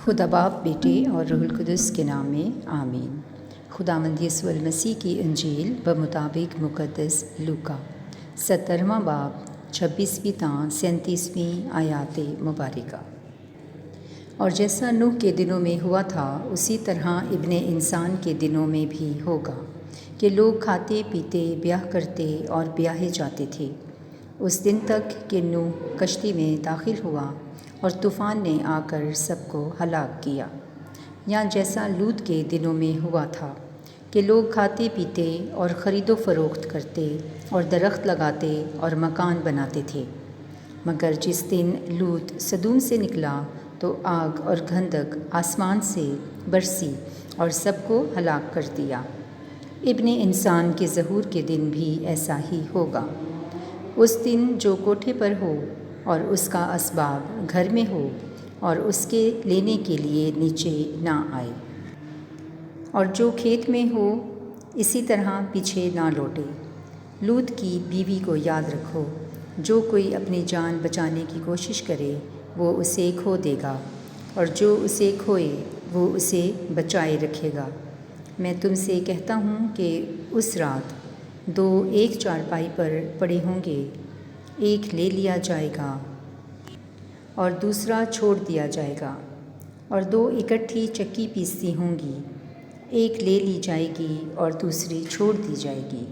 خدا باپ بیٹے اور روح القدس کے نام میں آمین۔ خداوند یسوع المسیح کی انجیل بمطابق مقدس لوکا 17واں باب 26ویں تا 37ویں آیات مبارکہ۔ اور جیسا نوح کے دنوں میں ہوا تھا اسی طرح ابن انسان کے دنوں میں بھی ہوگا کہ لوگ کھاتے پیتے بیاہ کرتے اور بیاہے جاتے تھے، اس دن تک کہ نوح کشتی میں داخل ہوا اور طوفان نے آ کر سب کو ہلاک کیا، یا جیسا لوط کے دنوں میں ہوا تھا کہ لوگ کھاتے پیتے اور خرید و فروخت کرتے اور درخت لگاتے اور مکان بناتے تھے، مگر جس دن لوط سدوم سے نکلا تو آگ اور گندھک آسمان سے برسی اور سب کو ہلاک کر دیا۔ ابن انسان کے ظہور کے دن بھی ایسا ہی ہوگا۔ اس دن جو کوٹھے پر ہو اور اس کا اسباب گھر میں ہو اور اس کے لینے کے لیے نیچے نہ آئے، اور جو کھیت میں ہو اسی طرح پیچھے نہ لوٹے۔ لوط کی بیوی کو یاد رکھو، جو کوئی اپنی جان بچانے کی کوشش کرے وہ اسے کھو دے گا، اور جو اسے کھوئے وہ اسے بچائے رکھے گا۔ میں تم سے کہتا ہوں کہ اس رات دو ایک چارپائی پر پڑے ہوں گے، ایک لے لیا جائے گا اور دوسرا چھوڑ دیا جائے گا، اور دو اکٹھی چکی پیستی ہوں گی، ایک لے لی جائے گی اور دوسری چھوڑ دی جائے گی۔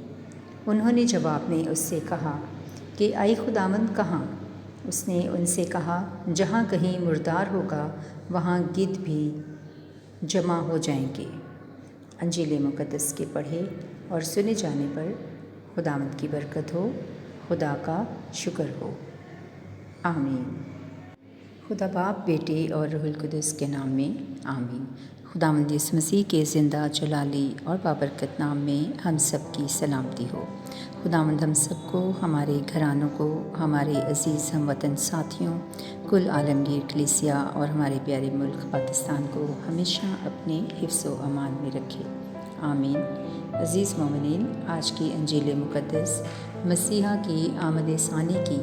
انہوں نے جواب میں اس سے کہا کہ اے خداوند کہاں؟ اس نے ان سے کہا، جہاں کہیں مردار ہوگا وہاں گدھ بھی جمع ہو جائیں گے۔ انجیل مقدس کے پڑھے اور سنے جانے پر خداوند کی برکت ہو، خدا کا شکر ہو، آمین۔ خدا باپ بیٹے اور روح القدس کے نام میں آمین۔ خداوند یسوع مسیح کے زندہ جلالی اور بابرکت نام میں ہم سب کی سلامتی ہو۔ خداوند ہم سب کو، ہمارے گھرانوں کو، ہمارے عزیز ہم وطن ساتھیوں، کل عالمگیر کلیسیا اور ہمارے پیارے ملک پاکستان کو ہمیشہ اپنے حفظ و امان میں رکھے، آمین۔ عزیز مومنین، آج کی انجیل مقدس مسیحا کی آمد ثانی کی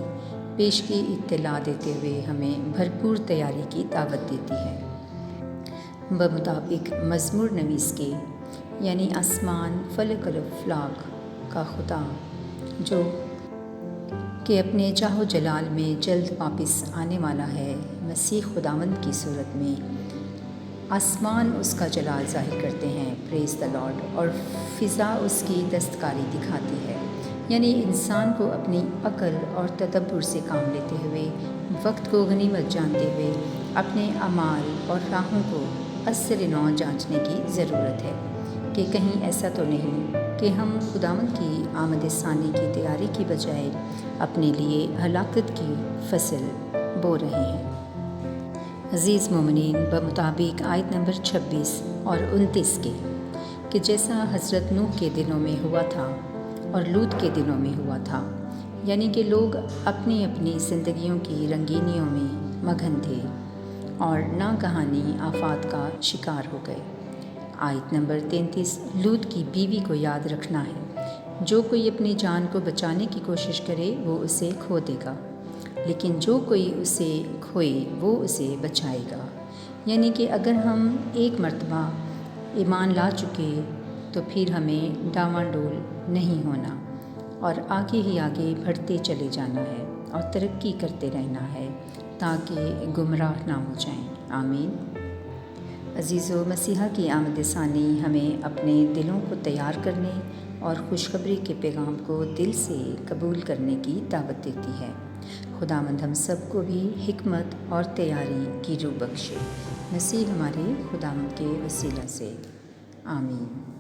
پیش کی اطلاع دیتے ہوئے ہمیں بھرپور تیاری کی دعوت دیتی ہے۔ بمطابق مزمور نویس کے، یعنی آسمان فلک الافلاک کا خدا، جو کہ اپنے جاہ و جلال میں جلد واپس آنے والا ہے، مسیح خداوند کی صورت میں آسمان اس کا جلال ظاہر کرتے ہیں، پریز دی لارڈ، اور فضا اس کی دستکاری دکھاتی ہے، یعنی انسان کو اپنی عقل اور تدبر سے کام لیتے ہوئے، وقت کو غنیمت جانتے ہوئے اپنے اعمال اور راہوں کو ازسر نو جانچنے کی ضرورت ہے کہ کہیں ایسا تو نہیں کہ ہم خداوند کی آمد ثانی کی تیاری کی بجائے اپنے لیے ہلاکت کی فصل بو رہے ہیں۔ عزیز مومنین، بمطابق آیت نمبر 26 اور 29 کے، کہ جیسا حضرت نوح کے دنوں میں ہوا تھا اور لوط کے دنوں میں ہوا تھا، یعنی کہ لوگ اپنی اپنی زندگیوں کی رنگینیوں میں مگن تھے اور ناگہانی آفات کا شکار ہو گئے۔ آیت نمبر 33، لوط کی بیوی کو یاد رکھنا ہے، جو کوئی اپنی جان کو بچانے کی کوشش کرے وہ اسے کھو دے گا، لیکن جو کوئی اسے کھوئے وہ اسے بچائے گا۔ یعنی کہ اگر ہم ایک مرتبہ ایمان لا چکے تو پھر ہمیں ڈاواڈول نہیں ہونا اور آگے ہی آگے بڑھتے چلے جانا ہے اور ترقی کرتے رہنا ہے تاکہ گمراہ نہ ہو جائیں، آمین۔ عزیزو، مسیحا کی آمد ثانی ہمیں اپنے دلوں کو تیار کرنے اور خوشخبری کے پیغام کو دل سے قبول کرنے کی دعوت دیتی ہے۔ خداوند ہم سب کو بھی حکمت اور تیاری کی روح بخشے، مسیح ہمارے خداوند کے وسیلہ سے، آمین۔